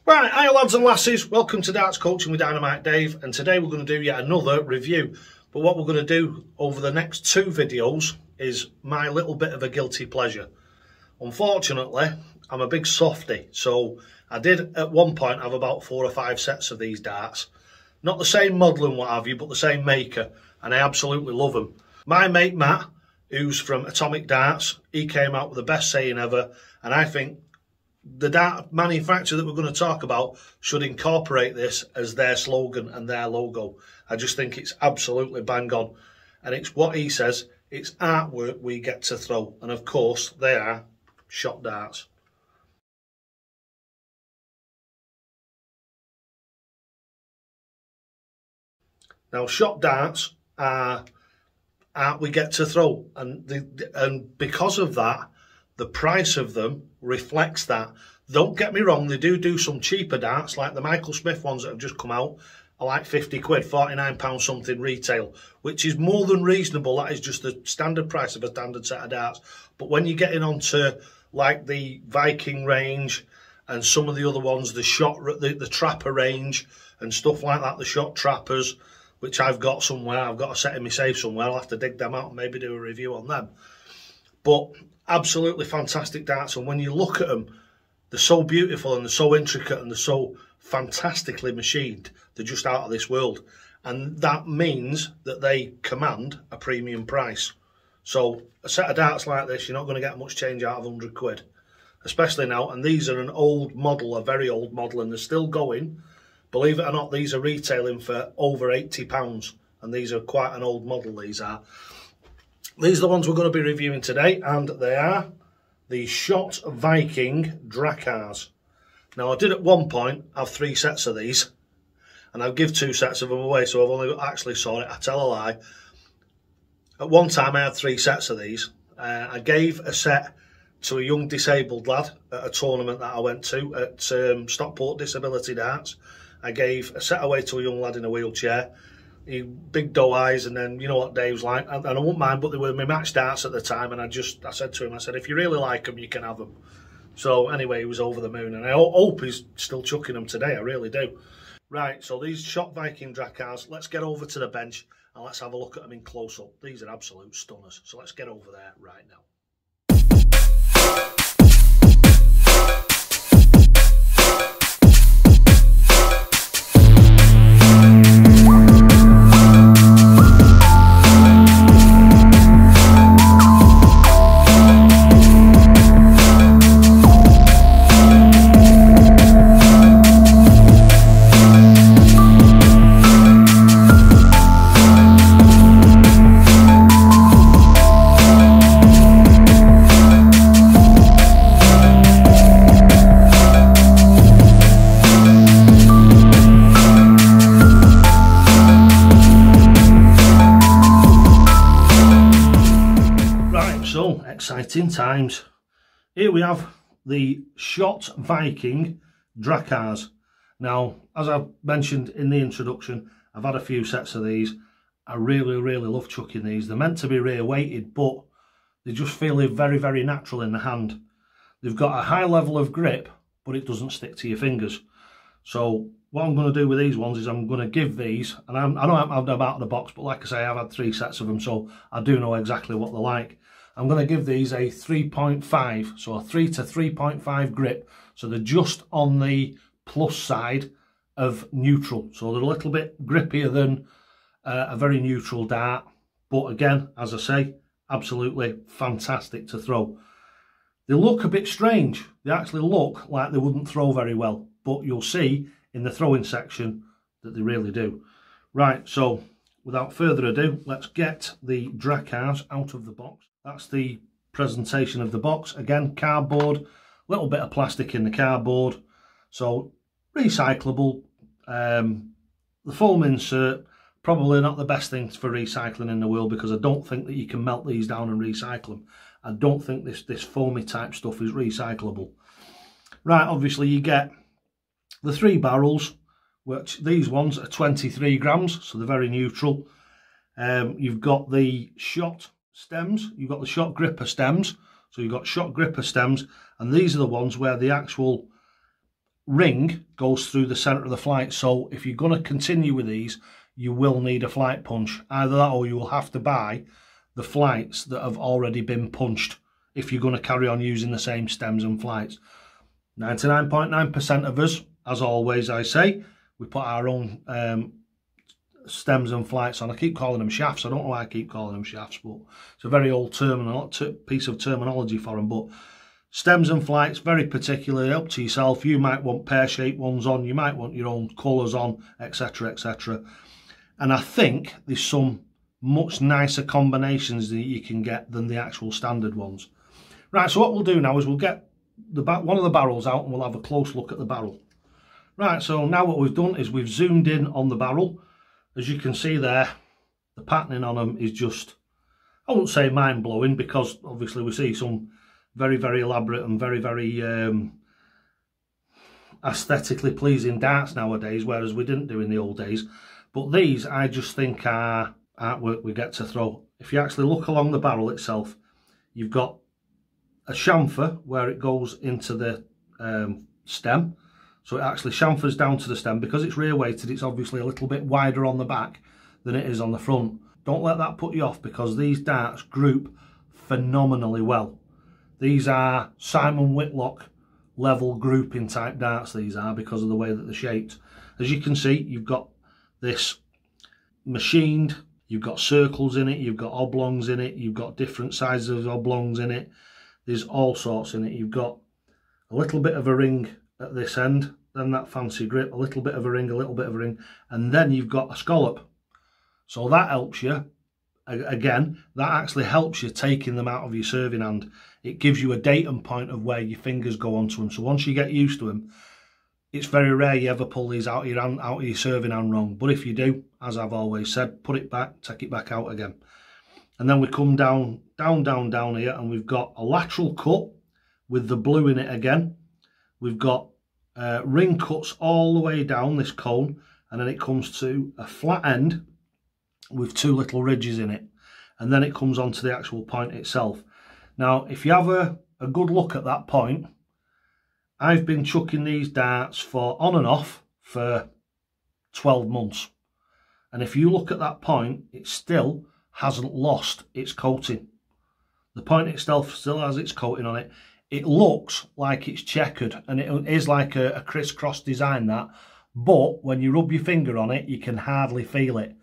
Right, hi lads and lasses, welcome to Darts Coaching with Dynamite Dave, and today we're going to do yet another review. But what we're going to do over the next two videos is my little bit of a guilty pleasure. Unfortunately, I'm a big softie, so I did at one point have about 4 or 5 sets of these darts. Not the same model and what have you, but the same maker, and I absolutely love them. My mate Matt, who's from Atomic Darts, he came out with the best saying ever, and I think the dart manufacturer that we're going to talk about should incorporate this as their slogan and their logo. I just think it's absolutely bang on. And it's what he says, it's artwork we get to throw. And of course, they are shot darts. Now, shot darts are art we get to throw. And because of that, the price of them reflects that. Don't get me wrong, they do some cheaper darts, like the Michael Smith ones that have just come out, are like 50 quid, £49 something retail, which is more than reasonable. That is just the standard price of a standard set of darts. But when you're getting onto like the Viking range and some of the other ones, the Trapper range and stuff like that, the shot trappers, which I've got somewhere, I've got a set in my safe somewhere, I'll have to dig them out and maybe do a review on them. But absolutely fantastic darts, and when you look at them, they're so beautiful and they're so intricate and they're so fantastically machined. They're just out of this world, and that means that they command a premium price. So a set of darts like this, you're not going to get much change out of 100 quid, especially now. And these are an old model, a very old model, and they're still going. Believe it or not, these are retailing for over £80, and these are quite an old model, these are. These are the ones we're going to be reviewing today, and they are the Shot Viking Dracars. Now, I did at one point have 3 sets of these, and I'll give 2 sets of them away, so I've only actually saw it. I tell a lie. At one time, I had 3 sets of these. I gave a set to a young disabled lad at a tournament that I went to at Stockport Disability Darts. I gave a set away to a young lad in a wheelchair. He big doe eyes, and then you know what Dave's like, and I wouldn't mind, but they were my match darts at the time, and I said to him, I said, if you really like them, you can have them. So anyway, he was over the moon, and I hope he's still chucking them today, I really do. Right, so these Shot Viking Dracars, let's get over to the bench and let's have a look at them in close up. These are absolute stunners, so let's get over there right now. Exciting times. Here we have the Shot Viking Dracars. Now, as I mentioned in the introduction, I've had a few sets of these. I really love chucking these. They're meant to be rear weighted, but they just feel very natural in the hand. They've got a high level of grip, but it doesn't stick to your fingers. So what I'm going to do with these ones is I'm going to give these, and I know I haven't had them out of the box, but like I say, I've had 3 sets of them, so I do know exactly what they're like. I'm going to give these a 3.5, so a 3 to 3.5 grip. So they're just on the plus side of neutral. So they're a little bit grippier than a very neutral dart. But again, as I say, absolutely fantastic to throw. They look a bit strange. They actually look like they wouldn't throw very well. But you'll see in the throwing section that they really do. Right, so without further ado, let's get the Dracars out of the box. That's the presentation of the box. Again, cardboard, a little bit of plastic in the cardboard. So recyclable. The foam insert, probably not the best thing for recycling in the world, because I don't think that you can melt these down and recycle them. I don't think this foamy type stuff is recyclable. Right, obviously you get the 3 barrels, which these ones are 23 grams, so they're very neutral. You've got the shot stems, you've got the shot gripper stems, so you've got shot gripper stems, and these are the ones where the actual ring goes through the centre of the flight. So if you're going to continue with these, you will need a flight punch. Either that or you will have to buy the flights that have already been punched if you're going to carry on using the same stems and flights. 99.9% of us, as always I say, we put our own stems and flights on. I keep calling them shafts. I don't know why I keep calling them shafts, but it's a very old piece of terminology for them. But stems and flights, very particularly up to yourself. You might want pear-shaped ones on, you might want your own colours on, etc, etc. And I think there's some much nicer combinations that you can get than the actual standard ones. Right, so what we'll do now is we'll get one of the barrels out and we'll have a close look at the barrel. Right, so now what we've done is we've zoomed in on the barrel. As you can see there, the patterning on them is just, I won't say mind-blowing, because obviously we see some very, very elaborate and very, very aesthetically pleasing darts nowadays, whereas we didn't do in the old days. But these, I just think, are artwork we get to throw. If you actually look along the barrel itself, you've got a chamfer where it goes into the stem. So it actually chamfers down to the stem. Because it's rear weighted, it's obviously a little bit wider on the back than it is on the front. Don't let that put you off, because these darts group phenomenally well. These are Simon Whitlock level grouping type darts, these are, because of the way that they're shaped. As you can see, you've got this machined, you've got circles in it, you've got oblongs in it, you've got different sizes of oblongs in it. There's all sorts in it. You've got a little bit of a ring at this end, then that fancy grip, a little bit of a ring, a little bit of a ring, and then you've got a scallop. So that helps you, again, that actually helps you taking them out of your serving hand. It gives you a datum point of where your fingers go onto them. So once you get used to them, it's very rare you ever pull these out of your hand, out of your serving hand wrong. But if you do, as I've always said, put it back, take it back out again. And then we come down here, and we've got a lateral cut with the blue in it again. We've got ring cuts all the way down this cone, and then it comes to a flat end with two little ridges in it, and then it comes onto the actual point itself. Now, if you have a good look at that point, I've been chucking these darts for on and off for 12 months. And if you look at that point, it still hasn't lost its coating. The point itself still has its coating on it. It looks like it's checkered, and it is like a crisscross design, that. But when you rub your finger on it, you can hardly feel it.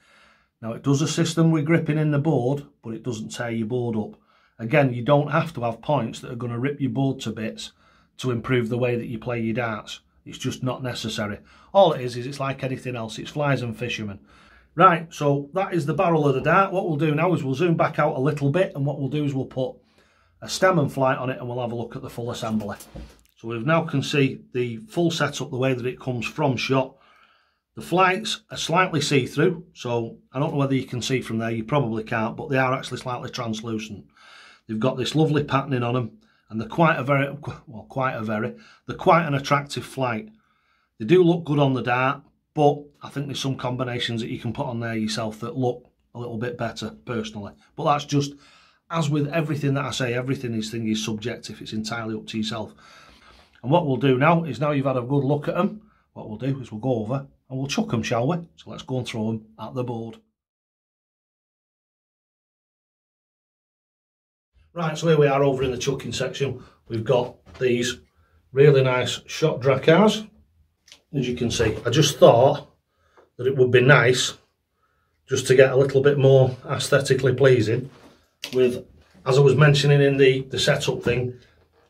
Now, it does assist them with gripping in the board, but it doesn't tear your board up. Again, you don't have to have points that are going to rip your board to bits to improve the way that you play your darts. It's just not necessary. All it is it's like anything else. It's flies and fishermen. Right, so that is the barrel of the dart. What we'll do now is we'll zoom back out a little bit, and what we'll do is we'll put a stem and flight on it, and we'll have a look at the full assembly. So we now can see the full setup, the way that it comes from shot. The flights are slightly see-through, so I don't know whether you can see from there, you probably can't, but they are actually slightly translucent. They've got this lovely patterning on them, and they're quite an attractive flight. They do look good on the dart, but I think there's some combinations that you can put on there yourself that look a little bit better, personally. But that's just, as with everything that I say, everything is subjective. It's entirely up to yourself. And what we'll do now is, now you've had a good look at them, what we'll do is we'll go over and we'll chuck them, shall we? So let's go and throw them at the board. Right, so here we are over in the chucking section. We've got these really nice shot Dracars. As you can see, I just thought that it would be nice just to get a little bit more aesthetically pleasing with, as I was mentioning in the setup thing,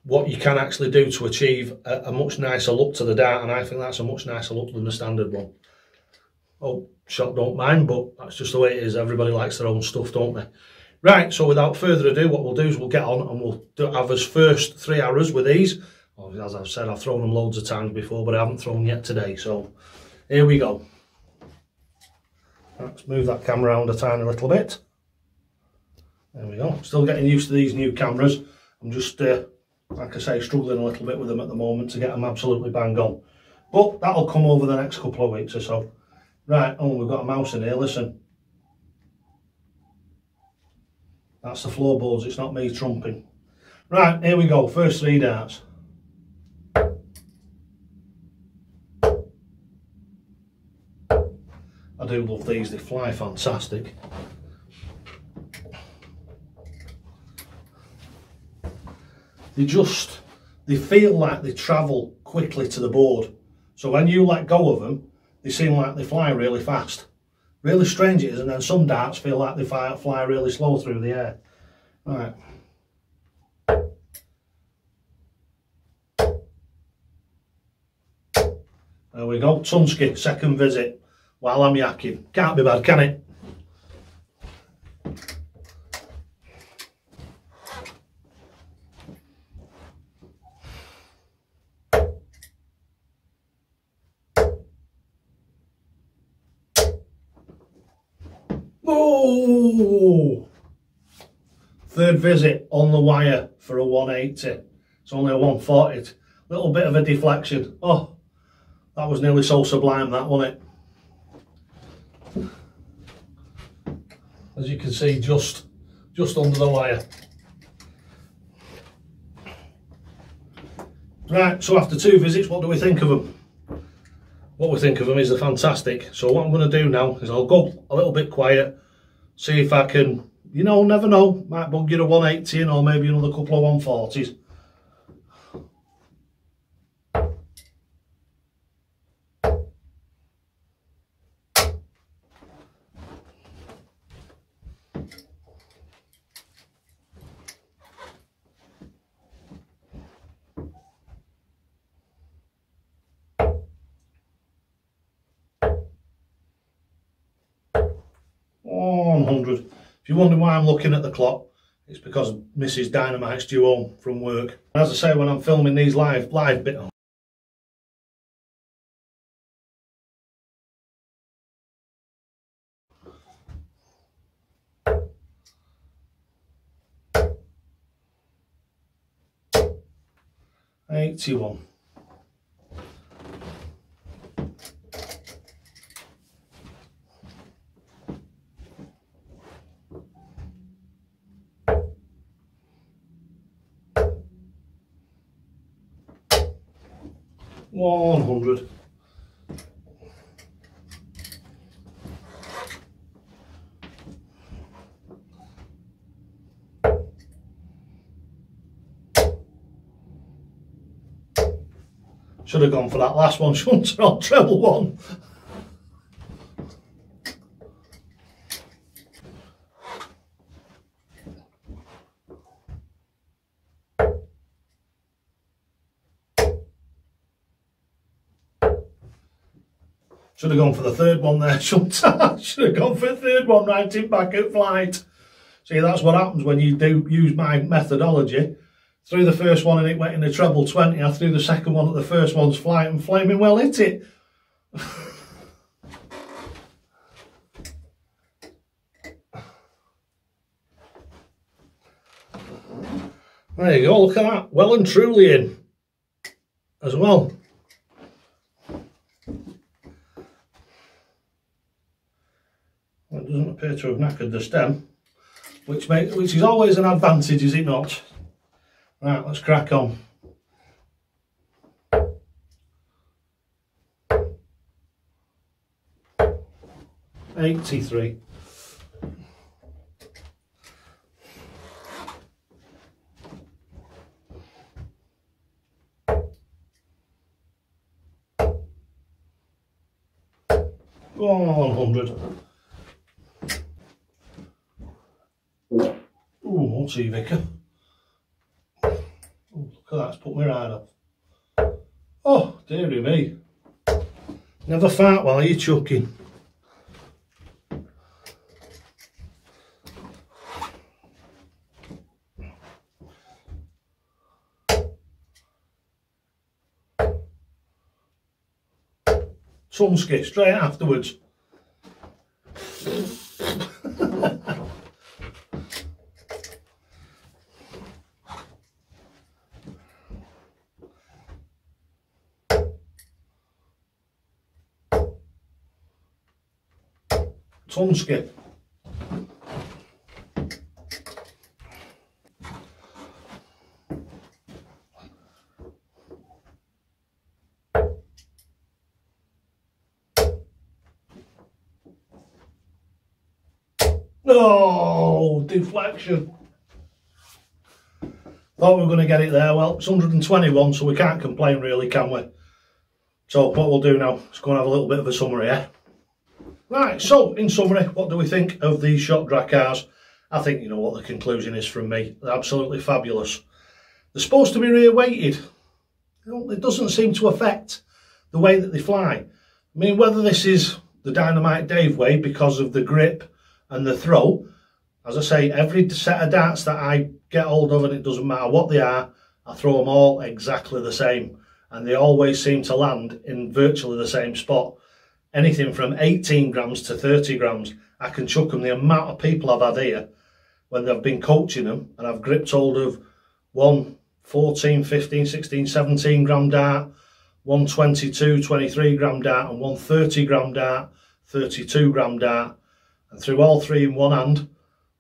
what you can actually do to achieve a much nicer look to the dart, and I think that's a much nicer look than the standard one. Oh, shot don't mind, but that's just the way it is. Everybody likes their own stuff, don't they? Right, so without further ado, what we'll do is we'll get on and we'll have as first 3 arrows with these. Well, as I've said, I've thrown them loads of times before, but I haven't thrown yet today. So here we go. Let's move that camera around a tiny little bit. There we go. Still getting used to these new cameras. I'm just, like I say, struggling a little bit with them at the moment to get them absolutely bang on. But that'll come over the next couple of weeks or so. Right, oh, we've got a mouse in here, listen. That's the floorboards, it's not me trumping. Right, here we go, first 3 darts. I do love these, they fly fantastic. They feel like they travel quickly to the board. So when you let go of them, they seem like they fly really fast. Really strange it is, and then some darts feel like they fly really slow through the air. Right. There we go, Tunsky, second visit while I'm yakking. Can't be bad, can it? Oh! Third visit on the wire for a 180. It's only a 140. Little bit of a deflection. Oh, that was nearly so sublime, that, wasn't it? As you can see, just under the wire. Right, so after 2 visits, what do we think of them? What we think of them is they're fantastic. So what I'm going to do now is I'll go a little bit quiet, see if I can, you know, never know, might bug you a 180 in or maybe another couple of 140s. If you're wondering why I'm looking at the clock, it's because Mrs. Dynamite's due home from work. As I say, when I'm filming these live bit, 81. $100. Should have gone for that last one, shouldn't I, on treble one. Should have gone for the third one there, shouldn't I? Should have gone for the third one right in back at flight. See, that's what happens when you do use my methodology. Threw the first one and it went in the treble 20. I threw the second one at the first one's flight and flaming well hit it. There you go, look at that. Well and truly in as well. Well, it doesn't appear to have knackered the stem, which is always an advantage, is it not? Right, let's crack on. $83. $100. Ooh, what's he, Vicar? Look at that, it's put me right up. Oh, dearie me. Never fart while you're chucking. Tunsky, straight afterwards. Tunsky. Oh, deflection. Thought we were going to get it there. Well, it's 121, so we can't complain really, can we? So what we'll do now is go and have a little bit of a summary, eh? Right, so in summary, what do we think of these shop drag cars? I think you know what the conclusion is from me. They're absolutely fabulous. They're supposed to be rear weighted. You know, it doesn't seem to affect the way that they fly. I mean, whether this is the Dynamite Dave way because of the grip and the throw, as I say, every set of darts that I get hold of, and it doesn't matter what they are, I throw them all exactly the same. And they always seem to land in virtually the same spot. Anything from 18 grams to 30 grams. I can chuck them. The amount of people I've had here when they've been coaching them, and I've gripped hold of one 14, 15, 16, 17 gram dart, one 22, 23 gram dart, and one 30 gram dart, 32 gram dart, and threw all three in one hand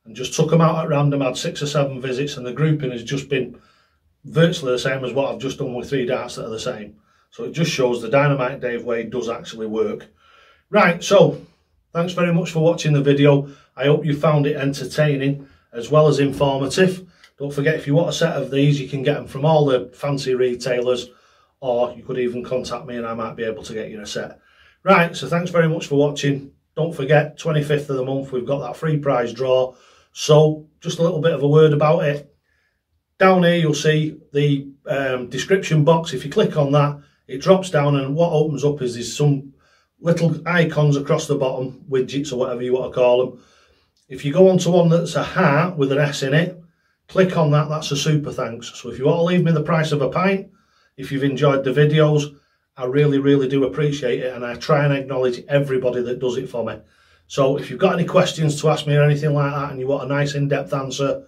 and just took them out at random. Had 6 or 7 visits, and the grouping has just been virtually the same as what I've just done with 3 darts that are the same. So it just shows the Dynamite Dave way does actually work. Right, so thanks very much for watching the video. I hope you found it entertaining as well as informative. Don't forget, if you want a set of these, you can get them from all the fancy retailers, or you could even contact me and I might be able to get you a set. Right, so thanks very much for watching. Don't forget, 25th of the month, we've got that free prize draw. So just a little bit of a word about it. Down here, you'll see the description box. If you click on that, it drops down, and what opens up is there's some little icons across the bottom, widgets or whatever you want to call them. If you go onto one that's a heart with an S in it, click on that, that's a super thanks. So if you want to leave me the price of a pint, if you've enjoyed the videos, I really, really do appreciate it, and I try and acknowledge everybody that does it for me. So if you've got any questions to ask me or anything like that, and you want a nice in-depth answer,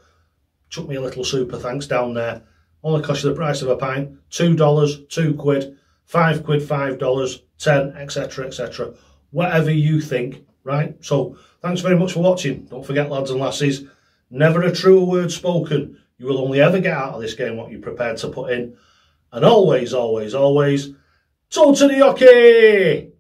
chuck me a little super thanks down there. Only cost you the price of a pint, $2, £2, £5, $5, 10, etc, etc. Whatever you think, right? So thanks very much for watching. Don't forget, lads and lasses, never a truer word spoken. You will only ever get out of this game what you're prepared to put in. And always, always, always, toe to the hockey!